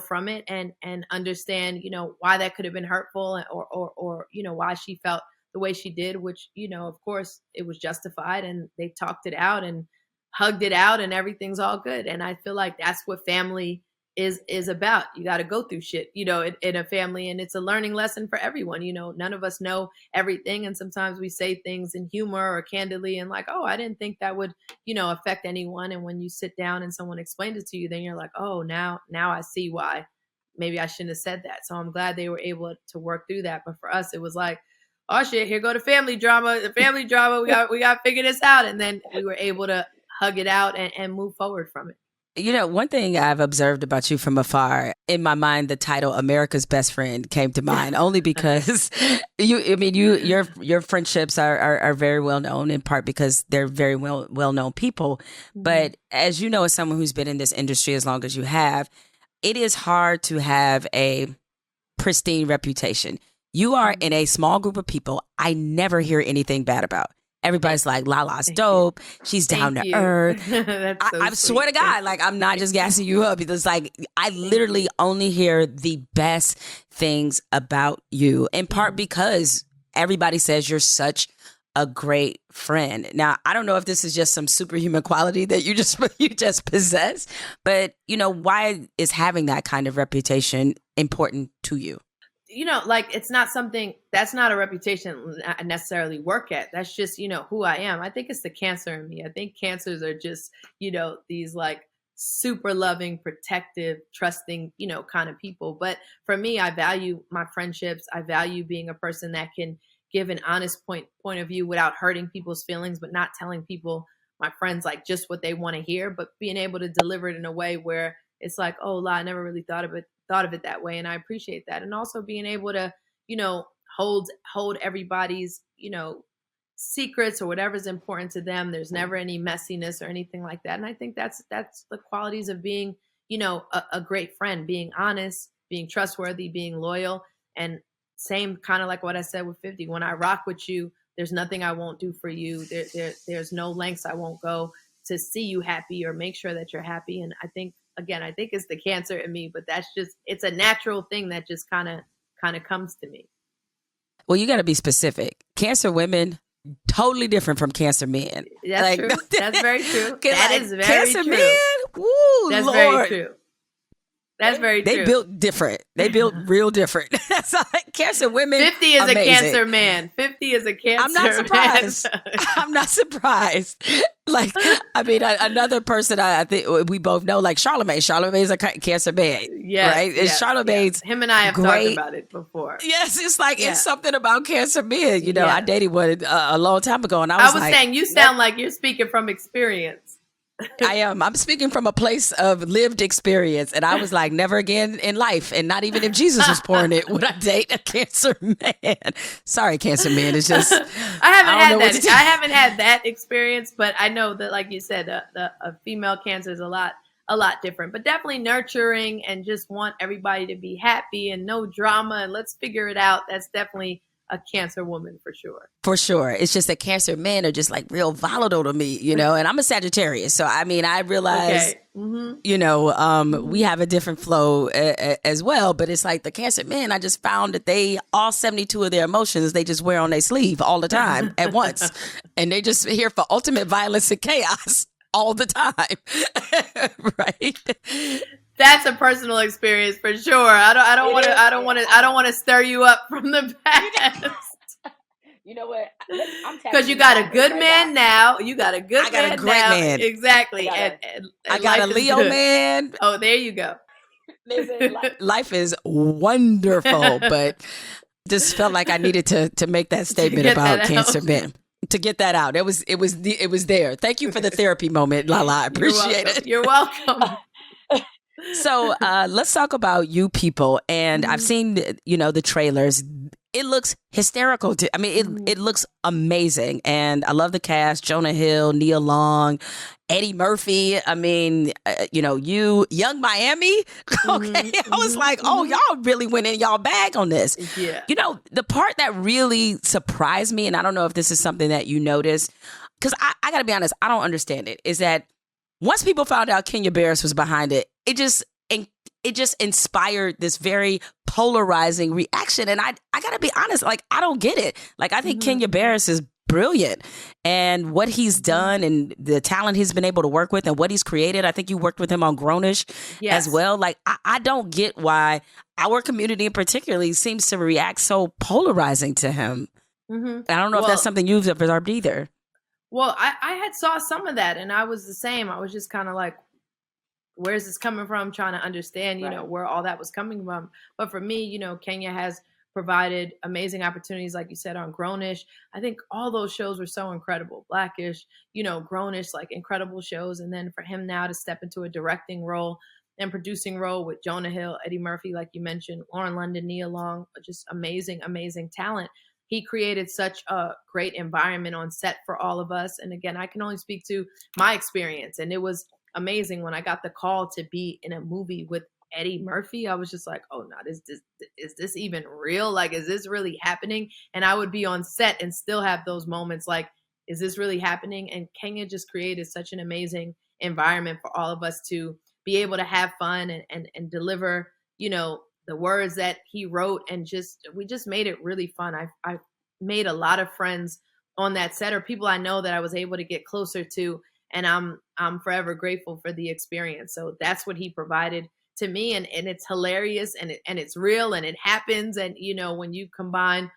from it, and understand, why that could have been hurtful, or why she felt the way she did, which, of course it was justified, and they talked it out and hugged it out, and everything's all good. And I feel like that's what family is about. You got to go through shit, in a family, and it's a learning lesson for everyone. None of us know everything, and sometimes we say things in humor or candidly, and like, oh, I didn't think that would, affect anyone. And when you sit down and someone explains it to you, then you're like, oh, now I see why maybe I shouldn't have said that. So I'm glad they were able to work through that. But for us, it was like, oh shit, here go the family drama. We got to figure this out. And then we were able to hug it out and move forward from it. One thing I've observed about you from afar, in my mind, the title America's Best Friend came to mind, only because your friendships are very well known, in part because they're very well known people. Mm-hmm. But as you know, as someone who's been in this industry as long as you have, it is hard to have a pristine reputation. You are in a small group of people I never hear anything bad about. Everybody's like, Lala's dope. She's down to earth. I swear to God, like, I'm not just gassing you up. It's like, I literally only hear the best things about you, in part because everybody says you're such a great friend. Now, I don't know if this is just some superhuman quality that you just possess, but, why is having that kind of reputation important to you? Like, it's not something, that's not a reputation I necessarily work at. That's just, who I am. I think it's the cancer in me. I think cancers are just, these like super loving, protective, trusting, kind of people. But for me, I value my friendships. I value being a person that can give an honest point of view without hurting people's feelings, but not telling people, my friends, like just what they want to hear, but being able to deliver it in a way where it's like, oh, La, I never really thought of it that way. And I appreciate that. And also being able to, hold everybody's, secrets or whatever's important to them. There's never any messiness or anything like that. And I think that's the qualities of being, a great friend, being honest, being trustworthy, being loyal. And same kind of like what I said with 50, when I rock with you, there's nothing I won't do for you. There's no lengths I won't go to see you happy or make sure that you're happy. And I think, again, I think it's the Cancer in me, but that's just, it's a natural thing that just kind of comes to me. Well, you got to be specific. Cancer women, totally different from Cancer men. That's true. That's very true. That is very Cancer true. Men, woo, That's Lord. very true. That's very true. They built different. They built real different. That's like Cancer women. 50 is amazing. a Cancer man. 50 is a Cancer I'm not surprised. man. I'm not surprised. Like, I mean, another person I think we both know, like Charlamagne. Charlamagne's a Cancer man. Yes, right? Yes, Charlamagne's him and I have talked about it before. Yes, it's like, it's something about Cancer men. You know, I dated one a long time ago, and I was like, saying, you sound like you're speaking from experience. I am. I'm speaking from a place of lived experience. And I was like, never again in life. And not even if Jesus was pouring it, would I date a Cancer man. Sorry, Cancer man. It's just, I haven't had that experience, but I know that, like you said, a female Cancer is a lot different, but definitely nurturing and just want everybody to be happy and no drama and let's figure it out. That's definitely a Cancer woman for sure. For sure. It's just that Cancer men are just like real volatile to me, you know, and I'm a Sagittarius. So, I mean, I realize, you know, we have a different flow as well. But it's like the Cancer men, I just found that they, all 72 of their emotions, they just wear on their sleeve all the time at once. And they just here for ultimate violence and chaos all the time. Right? That's a personal experience for sure. I don't want to stir you up from the past. You know what? Because you got a good man now. You got a good man now. I got a great man. Exactly. I got a Leo man. Oh, there you go. Life is wonderful, but just felt like I needed to make that statement about Cancer men. To get that out. It was there. Thank you for the therapy moment, Lala. I appreciate it. You're welcome. So let's talk about You People. And I've seen, you know, the trailers. It looks hysterical. It looks amazing. And I love the cast. Jonah Hill, Nia Long, Eddie Murphy. I mean, you know, Young Miami. Okay. I was like, oh, y'all really went in y'all bag on this. Yeah. You know, the part that really surprised me, and I don't know if this is something that you noticed, because I got to be honest, I don't understand it, is that once people found out Kenya Barris was behind it, it just inspired this very polarizing reaction. And I got to be honest, like, I don't get it. Like, I think Kenya Barris is brilliant, and what he's done and the talent he's been able to work with and what he's created. I think you worked with him on Grownish as well. Like, I don't get why our community in particularly seems to react so polarizing to him. I don't know if that's something you've observed either. Well, I had saw some of that, and I was the same. I was just kind of like, where's this coming from? Trying to understand, you know, where all that was coming from. But for me, you know, Kenya has provided amazing opportunities, like you said, on Grownish. I think all those shows were so incredible. Blackish, you know, Grownish, like incredible shows. And then for him now to step into a directing role and producing role with Jonah Hill, Eddie Murphy, like you mentioned, Lauren London, Nia Long, just amazing, amazing talent. He created such a great environment on set for all of us. And again, I can only speak to my experience. And it was amazing when I got the call to be in a movie with Eddie Murphy. I was just like, oh no, is this even real? Like, is this really happening? And I would be on set and still have those moments like, is this really happening? And Kenya just created such an amazing environment for all of us to be able to have fun and deliver, you know, the words that he wrote, and we just made it really fun. I made a lot of friends on that set, or people I know that I was able to get closer to, and I'm forever grateful for the experience. So that's what he provided to me, and it's hilarious, and it's real, and it happens. And you know, when you combine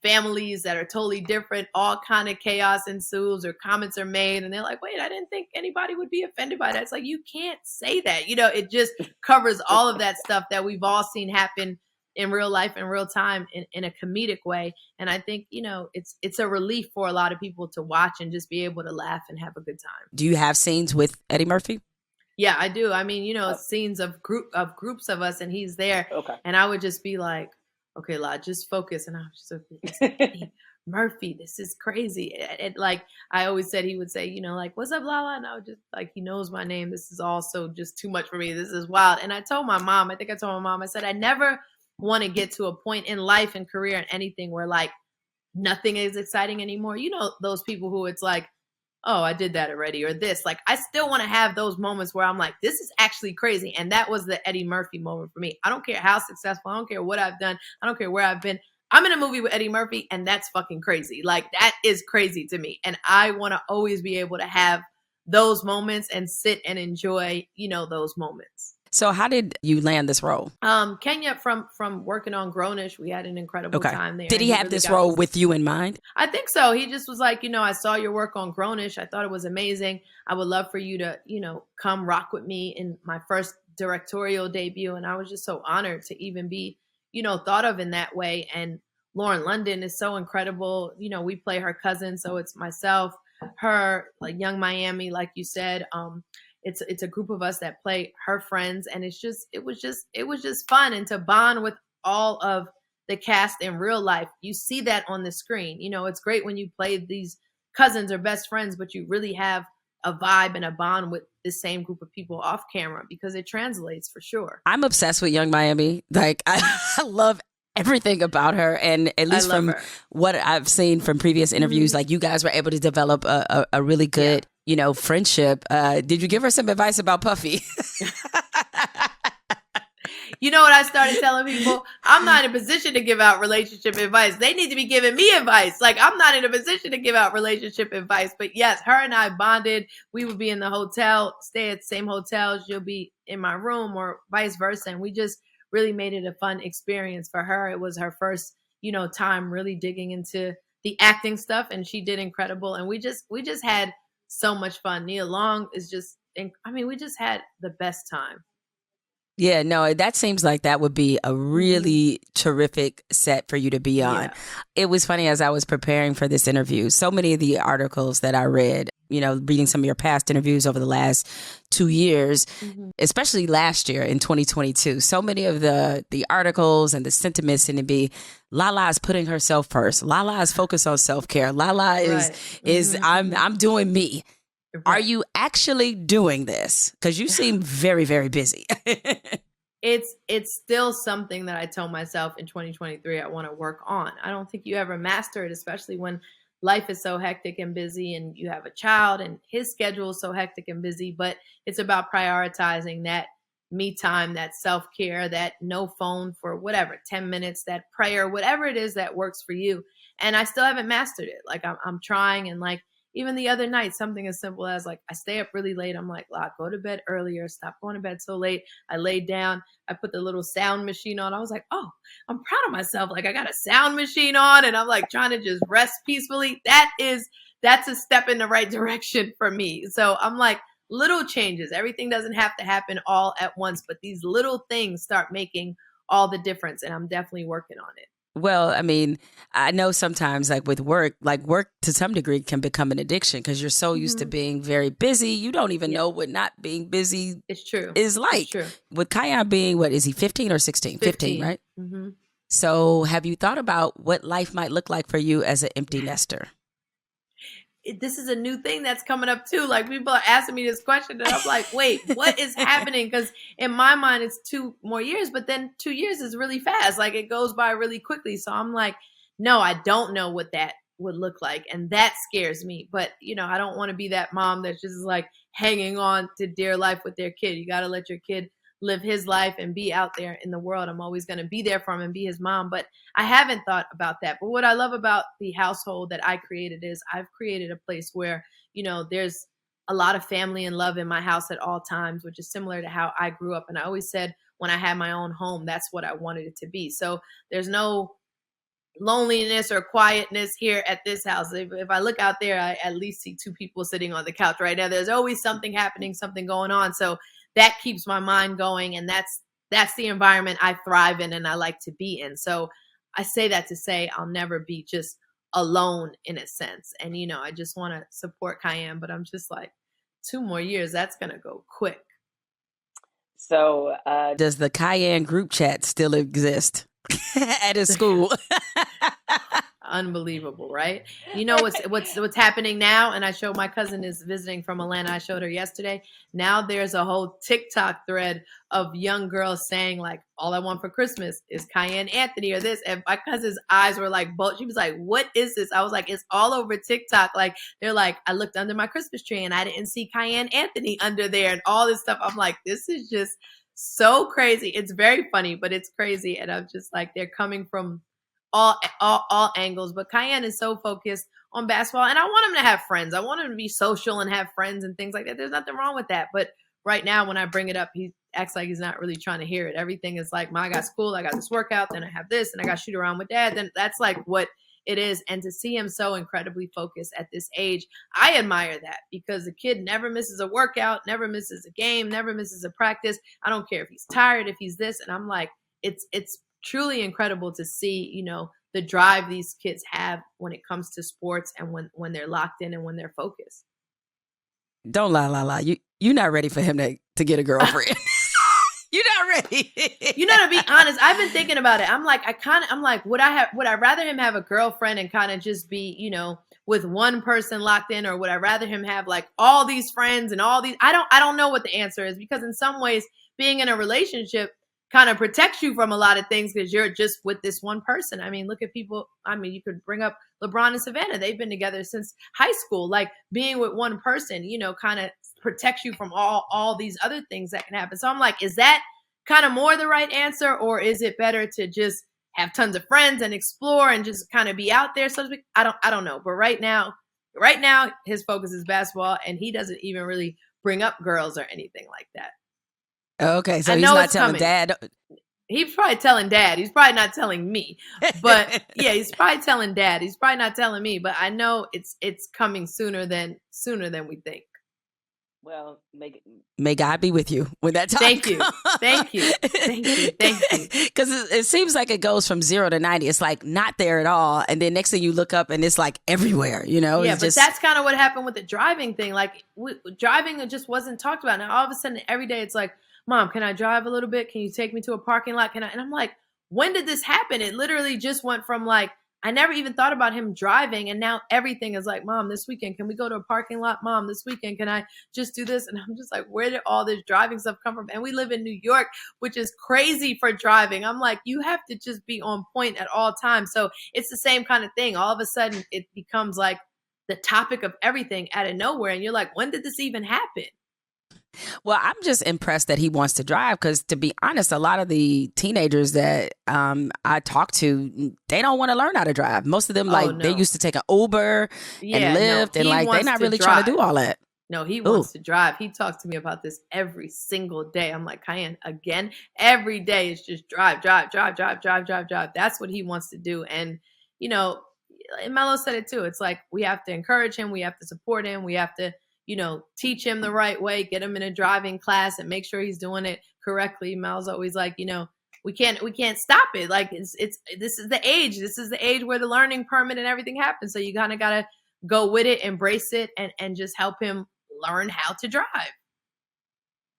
families that are totally different, all kind of chaos ensues, or comments are made, and they're like, wait, I didn't think anybody would be offended by that. It's like, you can't say that. You know, it just covers all of that stuff that we've all seen happen in real life, in real time, in a comedic way. And I think, you know, it's a relief for a lot of people to watch and just be able to laugh and have a good time. Do you have scenes with Eddie Murphy? Yeah, I do. I mean, you know, scenes of groups of us, and he's there. Okay. And I would just be like, okay, La, just focus. And I was just like, hey, Murphy, this is crazy. And like I always said, he would say, you know, like, what's up, Lala? And I would just like, he knows my name. This is also just too much for me. This is wild. And I told my mom, I said, I never want to get to a point in life and career and anything where like nothing is exciting anymore. You know, those people who it's like, oh, I did that already, or this. Like, I still want to have those moments where I'm like, this is actually crazy. And that was the Eddie Murphy moment for me. I don't care how successful, I don't care what I've done, I don't care where I've been. I'm in a movie with Eddie Murphy, and that's fucking crazy. Like, that is crazy to me. And I want to always be able to have those moments and sit and enjoy, you know, those moments. So how did you land this role? Kenya, from working on Grownish, we had an incredible time there. Did he have this role with you in mind? I think so. He just was like, you know, I saw your work on Grownish. I thought it was amazing. I would love for you to, you know, come rock with me in my first directorial debut. And I was just so honored to even be, you know, thought of in that way. And Lauren London is so incredible. You know, we play her cousin. So it's myself, her, like Young Miami, like you said. It's a group of us that play her friends, and it was just fun, and to bond with all of the cast in real life. You see that on the screen. You know, it's great when you play these cousins or best friends, but you really have a vibe and a bond with the same group of people off camera, because it translates for sure. I'm obsessed with Young Miami. Like, I love everything about her, and at least from what I've seen from previous interviews, like, you guys were able to develop a really good, you know, friendship. Did you give her some advice about Puffy? You know what I started telling people? I'm not in a position to give out relationship advice. They need to be giving me advice. Like, I'm not in a position to give out relationship advice. But yes, her and I bonded. We would be in the hotel, stay at the same hotels. You'll be in my room, or vice versa. And we just really made it a fun experience for her. It was her first, you know, time really digging into the acting stuff, and she did incredible. And we just had so much fun. Nia Long is just, I mean, we just had the best time. Yeah, no, that seems like that would be a really terrific set for you to be on. Yeah. It was funny, as I was preparing for this interview, so many of the articles that I read, you know, reading some of your past interviews over the last 2 years, especially last year in 2022, so many of the articles and the sentiments seem to be, Lala is putting herself first. Lala is focused on self-care. Lala is I'm doing me. Right. Are you actually doing this? Because you seem very, very busy. It's still something that I told myself in 2023 I want to work on. I don't think you ever master it, especially when life is so hectic and busy, and you have a child and his schedule is so hectic and busy. But it's about prioritizing that me time, that self-care, that no phone for whatever, 10 minutes, that prayer, whatever it is that works for you. And I still haven't mastered it. Like, I'm trying, and like, even the other night, something as simple as like, I stay up really late. I'm like, go to bed earlier. Stop going to bed so late. I laid down. I put the little sound machine on. I was like, oh, I'm proud of myself. Like, I got a sound machine on, and I'm like trying to just rest peacefully. That's a step in the right direction for me. So I'm like, little changes. Everything doesn't have to happen all at once, but these little things start making all the difference. And I'm definitely working on it. Well, I mean, I know sometimes, like, with work to some degree can become an addiction, because you're so used to being very busy. You don't even know what not being busy is like. It's true. With Kiyan being, what is he, 15 or 16? 15, right? Mm-hmm. So have you thought about what life might look like for you as an empty nester? This is a new thing that's coming up too. Like, people are asking me this question, and I'm like, wait, what is happening? Because in my mind, it's 2 more years, but then 2 years is really fast. Like, it goes by really quickly. So I'm like, no, I don't know what that would look like. And that scares me. But, you know, I don't want to be that mom that's just like hanging on to dear life with their kid. You got to let your kid live his life and be out there in the world. I'm always going to be there for him and be his mom. But I haven't thought about that. But what I love about the household that I created is I've created a place where, you know, there's a lot of family and love in my house at all times, which is similar to how I grew up. And I always said when I had my own home, that's what I wanted it to be. So there's no loneliness or quietness here at this house. If I look out there, I at least see 2 people sitting on the couch right now. There's always something happening, something going on. So that keeps my mind going, and that's the environment I thrive in and I like to be in. So I say that to say I'll never be just alone in a sense. And, you know, I just want to support Kiyan, but I'm just like, 2 more years, that's going to go quick. So does the Kiyan group chat still exist at his school? Unbelievable, right? You know what's happening now, and I showed my cousin is visiting from Atlanta. I showed her yesterday. Now there's a whole TikTok thread of young girls saying like, "All I want for Christmas is Cayenne Anthony or this." And my cousin's eyes were like, both. She was like, "What is this?" I was like, "It's all over TikTok." Like they're like, "I looked under my Christmas tree and I didn't see Cayenne Anthony under there," and all this stuff. I'm like, this is just so crazy. It's very funny, but it's crazy, and I'm just like, they're coming from all angles. But Cayenne is so focused on basketball, and I want him to have friends. I want him to be social and have friends and things like that. There's nothing wrong with that. But right now, when I bring it up, he acts like he's not really trying to hear it. Everything is like, I got school, I got this workout, then I have this, and I got to shoot around with dad. Then that's like what it is. And to see him so incredibly focused at this age, I admire that, because the kid never misses a workout, never misses a game, never misses a practice. I don't care if he's tired, if he's this. And I'm like, it's truly incredible to see, you know, the drive these kids have when it comes to sports and when they're locked in and when they're focused. Don't lie. You're not ready for him to get a girlfriend. You're not ready. You know, to be honest, I've been thinking about it. I'm like, would I rather him have a girlfriend and kind of just be, you know, with one person locked in, or would I rather him have like all these friends and all these? I don't know what the answer is, because in some ways being in a relationship kind of protects you from a lot of things, because you're just with this one person. I mean, look at people. I mean, you could bring up LeBron and Savannah. They've been together since high school. Like being with one person, you know, kind of protects you from all these other things that can happen. So I'm like, is that kind of more the right answer, or is it better to just have tons of friends and explore and just kind of be out there, so to speak? I don't know. But right now, his focus is basketball, and he doesn't even really bring up girls or anything like that. Okay, so he's not telling dad. He's probably telling dad. He's probably not telling me. But yeah, he's probably telling dad. He's probably not telling me. But I know it's coming sooner than we think. Well, may God be with you when that time Thank you. comes. Thank you. Because it seems like it goes from 0 to 90. It's like not there at all, and then next thing you look up and it's like everywhere. You know? Yeah, it's but that's kind of what happened with the driving thing. Like driving just wasn't talked about. Now all of a sudden, every day it's like, "Mom, can I drive a little bit? Can you take me to a parking lot? Can I?" And I'm like, when did this happen? It literally just went from like, I never even thought about him driving, and now everything is like, "Mom, this weekend, can we go to a parking lot? Mom, this weekend, can I just do this?" And I'm just like, where did all this driving stuff come from? And we live in New York, which is crazy for driving. I'm like, you have to just be on point at all times. So it's the same kind of thing. All of a sudden, it becomes like the topic of everything out of nowhere. And you're like, when did this even happen? Well, I'm just impressed that he wants to drive, because to be honest, a lot of the teenagers that I talk to, they don't want to learn how to drive. Most of them, they used to take an Uber and Lyft, and like they're not really trying to do all that. No, he wants to drive. He talks to me about this every single day. I'm like, Cayenne, again? Every day it's just drive. That's what he wants to do. And, you know, Melo said it too. It's like, we have to encourage him. We have to support him. We have to, you know, teach him the right way, get him in a driving class and make sure he's doing it correctly. Mel's always like, you know, we can't stop it. Like this is the age. This is the age where the learning permit and everything happens. So you kind of got to go with it, embrace it, and just help him learn how to drive.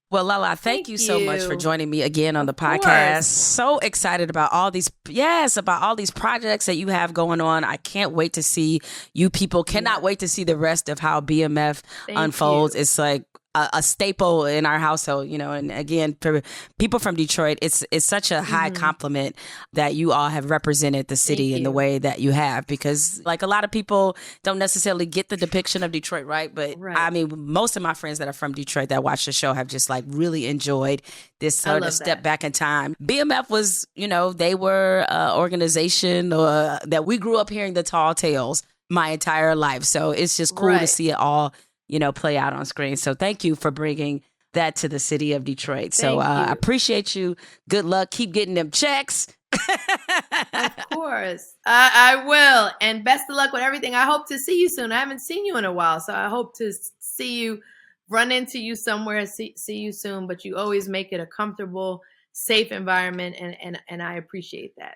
Well, Lala, thank you so much for joining me again on the podcast. So excited about all these projects that you have going on. I can't wait to see you people. Cannot wait to see the rest of how BMF unfolds. It's like a staple in our household, you know. And again, for people from Detroit, it's such a high compliment that you all have represented the city in the way that you have, because like a lot of people don't necessarily get the depiction of Detroit, right? But I mean, most of my friends that are from Detroit that watch the show have just like really enjoyed this sort of step back in time. BMF was, you know, they were an organization that we grew up hearing the tall tales my entire life. So it's just cool to see it all, you know, play out on screen. So thank you for bringing that to the city of Detroit. So I appreciate you. Good luck. Keep getting them checks. Of course. I will. And best of luck with everything. I hope to see you soon. I haven't seen you in a while, so I hope to see you, run into you somewhere, see you soon. But you always make it a comfortable, safe environment, and I appreciate that.